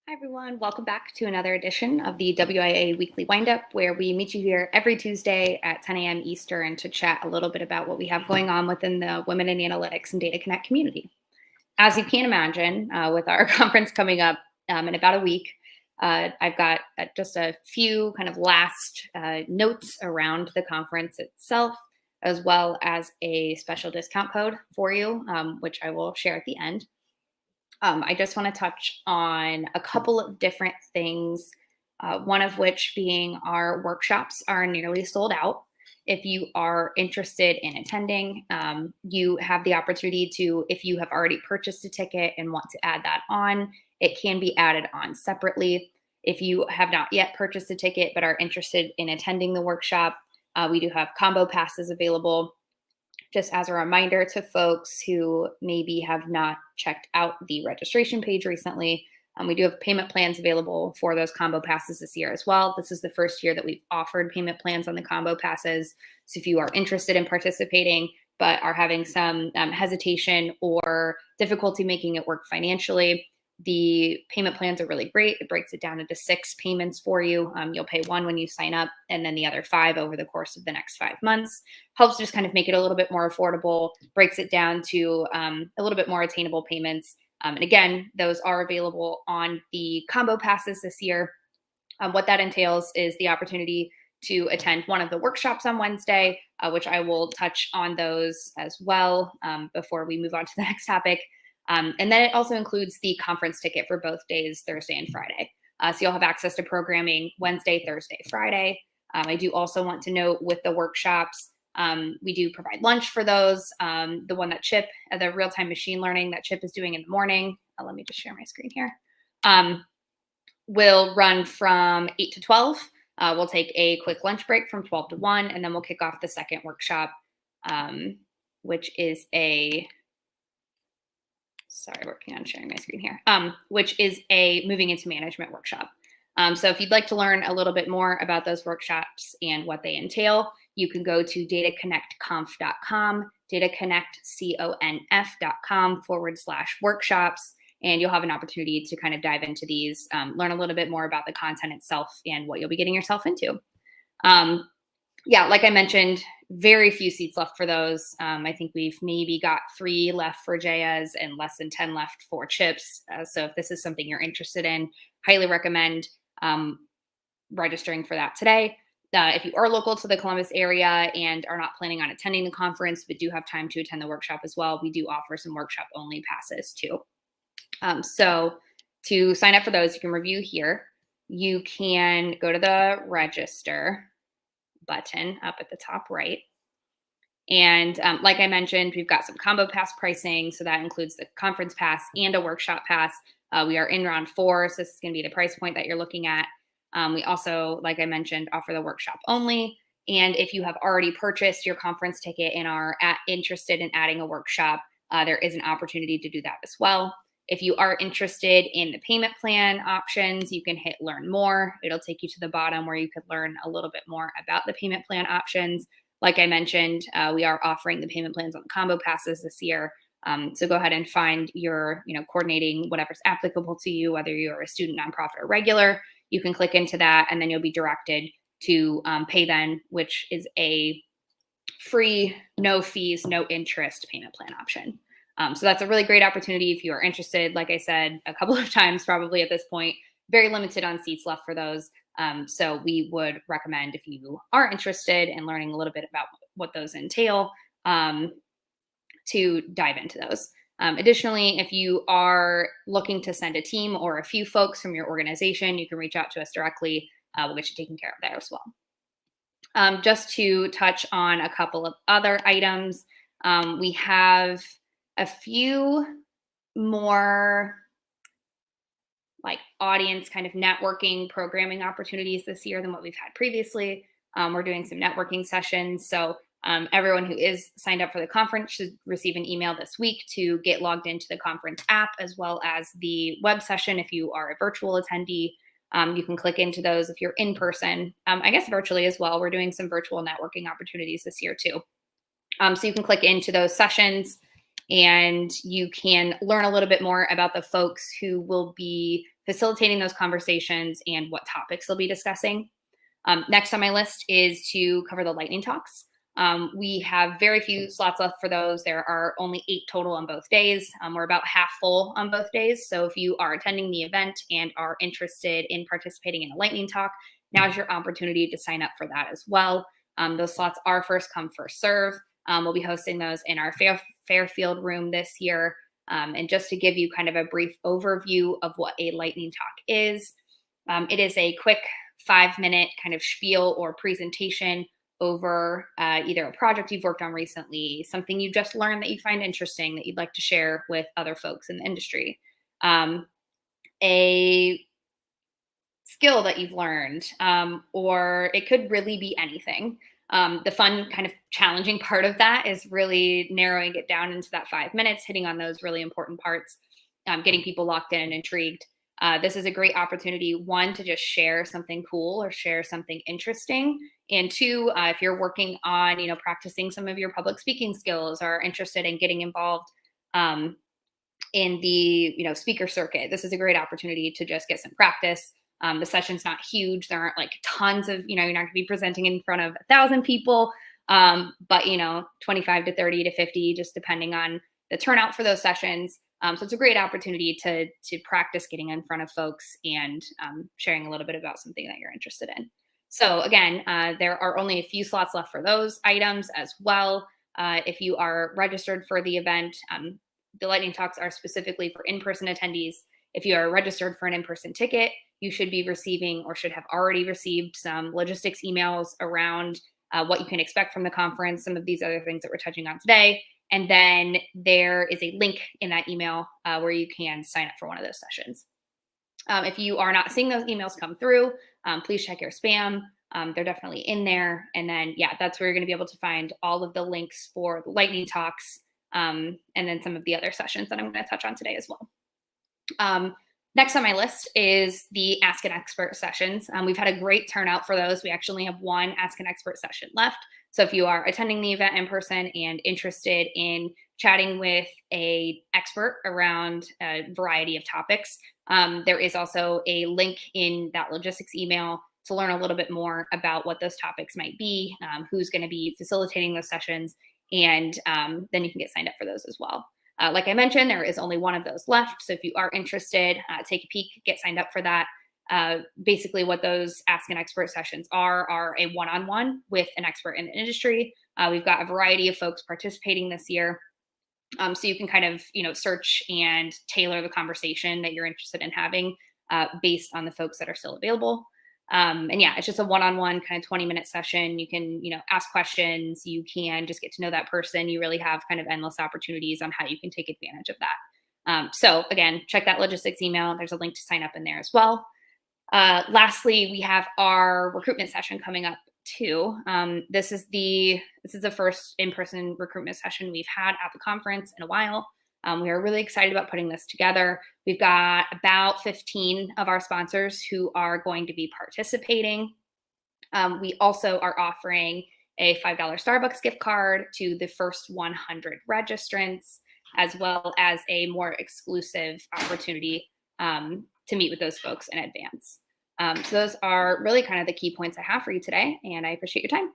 Hi, everyone. Welcome back to another edition of the WIA Weekly Windup, where we meet you here every Tuesday at 10 a.m. Eastern to chat a little bit about what we have going on within the Women in Analytics and Data Connect community. As you can imagine, with our conference coming up in about a week, I've got just a few kind of last notes around the conference itself, as well as a special discount code for you, which I will share at the end. I just want to touch on a couple of different things, one of which being our workshops are nearly sold out. If you are interested in attending, you have the opportunity to, if you have already purchased a ticket and want to add that on, it can be added on separately. If you have not yet purchased a ticket but are interested in attending the workshop, we do have combo passes available. Just as a reminder to folks who maybe have not checked out the registration page recently, we do have payment plans available for those combo passes this year as well. This is the first year that we've offered payment plans on the combo passes. So if you are interested in participating but are having some hesitation or difficulty making it work financially, the payment plans are really great. It breaks it down into 6 payments for you. You'll pay 1 when you sign up, and then the other 5 over the course of the next 5 months. Helps just kind of make it a little bit more affordable, breaks it down to a little bit more attainable payments. And again, those are available on the combo passes this year. What that entails is the opportunity to attend one of the workshops on Wednesday, which I will touch on those as well before we move on to the next topic. And then it also includes the conference ticket for both days, Thursday and Friday. So you'll have access to programming Wednesday, Thursday, Friday. I do also want to note with the workshops, we do provide lunch for those. The one that Chip, the real-time machine learning that Chip is doing in the morning, let me just share my screen here, will run from 8 to 12. We'll take a quick lunch break from 12 to 1, and then we'll kick off the second workshop, which is working on sharing my screen here, which is a moving into management workshop. So if you'd like to learn a little bit more about those workshops and what they entail, you can go to dataconnectconf.com, dataconnectconf.com/workshops, and you'll have an opportunity to kind of dive into these, learn a little bit more about the content itself and what you'll be getting yourself into. Yeah, like I mentioned, very few seats left for those. I think we've maybe got 3 left for Jayas and less than 10 left for Chips. So if this is something you're interested in, highly recommend registering for that today. If you are local to the Columbus area and are not planning on attending the conference, but do have time to attend the workshop as well, we do offer some workshop-only passes too. So to sign up for those, you can review here. You can go to the register button up at the top right. And like I mentioned, we've got some combo pass pricing. So that includes the conference pass and a workshop pass. We are in round 4, so this is going to be the price point that you're looking at. We also, like I mentioned, offer the workshop only. And if you have already purchased your conference ticket and are interested in adding a workshop, there is an opportunity to do that as well. If you are interested in the payment plan options, you can hit learn more. It'll take you to the bottom where you could learn a little bit more about the payment plan options. Like I mentioned, we are offering the payment plans on combo passes this year. So go ahead and find your, coordinating whatever's applicable to you, whether you're a student, nonprofit, or regular. You can click into that, and then you'll be directed to Pay Then, which is a free, no fees, no interest payment plan option. So that's a really great opportunity if you are interested. Like I said a couple of times probably at this point, very limited on seats left for those. So we would recommend, if you are interested in learning a little bit about what those entail, to dive into those. Additionally, if you are looking to send a team or a few folks from your organization, you can reach out to us directly. We'll get you taken care of there as well. Just to touch on a couple of other items, we have a few more like audience kind of networking programming opportunities this year than what we've had previously. We're doing some networking sessions. So everyone who is signed up for the conference should receive an email this week to get logged into the conference app, as well as the web session. If you are a virtual attendee, you can click into those. If you're in person, I guess virtually as well, we're doing some virtual networking opportunities this year too. So you can click into those sessions and you can learn a little bit more about the folks who will be facilitating those conversations and what topics they'll be discussing. Next on my list is to cover the lightning talks. We have very few slots left for those. There are only 8 total on both days. We're about half full on both days. So if you are attending the event and are interested in participating in a lightning talk, now's your opportunity to sign up for that as well. Those slots are first come, first serve. We'll be hosting those in our Fairfield room this year. And just to give you kind of a brief overview of what a lightning talk is, it is a quick 5-minute kind of spiel or presentation over either a project you've worked on recently, something you just learned that you find interesting that you'd like to share with other folks in the industry, a skill that you've learned, or it could really be anything. The fun, kind of challenging part of that is really narrowing it down into that 5 minutes, hitting on those really important parts, getting people locked in and intrigued. This is a great opportunity, one, to just share something cool or share something interesting. And two, if you're working on, practicing some of your public speaking skills or interested in getting involved in the, speaker circuit, this is a great opportunity to just get some practice. The session's not huge. There aren't like tons of, you're not going to be presenting in front of 1,000 people, but 25 to 30 to 50, just depending on the turnout for those sessions. So it's a great opportunity to practice getting in front of folks and sharing a little bit about something that you're interested in. So again, there are only a few slots left for those items as well. If you are registered for the event, the lightning talks are specifically for in-person attendees. If you are registered for an in-person ticket, you should be receiving or should have already received some logistics emails around what you can expect from the conference, some of these other things that we're touching on today. And then there is a link in that email where you can sign up for one of those sessions. If you are not seeing those emails come through, please check your spam. They're definitely in there. And then, that's where you're going to be able to find all of the links for the lightning talks and then some of the other sessions that I'm going to touch on today as well. Next on my list is the Ask an Expert sessions. We've had a great turnout for those. We actually have one Ask an Expert session left. So if you are attending the event in person and interested in chatting with an expert around a variety of topics, there is also a link in that logistics email to learn a little bit more about what those topics might be, who's going to be facilitating those sessions, and then you can get signed up for those as well. Like I mentioned, there is only one of those left. So if you are interested, take a peek, get signed up for that. Basically, what those Ask an Expert sessions are a one-on-one with an expert in the industry. We've got a variety of folks participating this year. So you can kind of, search and tailor the conversation that you're interested in having based on the folks that are still available. And it's just a one-on-one kind of 20-minute session. You can, ask questions. You can just get to know that person. You really have kind of endless opportunities on how you can take advantage of that. So again, check that logistics email. There's a link to sign up in there as well. Lastly, we have our recruitment session coming up too. This is the first in-person recruitment session we've had at the conference in a while. We are really excited about putting this together. We've got about 15 of our sponsors who are going to be participating. We also are offering a $5 Starbucks gift card to the first 100 registrants, as well as a more exclusive opportunity to meet with those folks in advance. So those are really kind of the key points I have for you today, and I appreciate your time.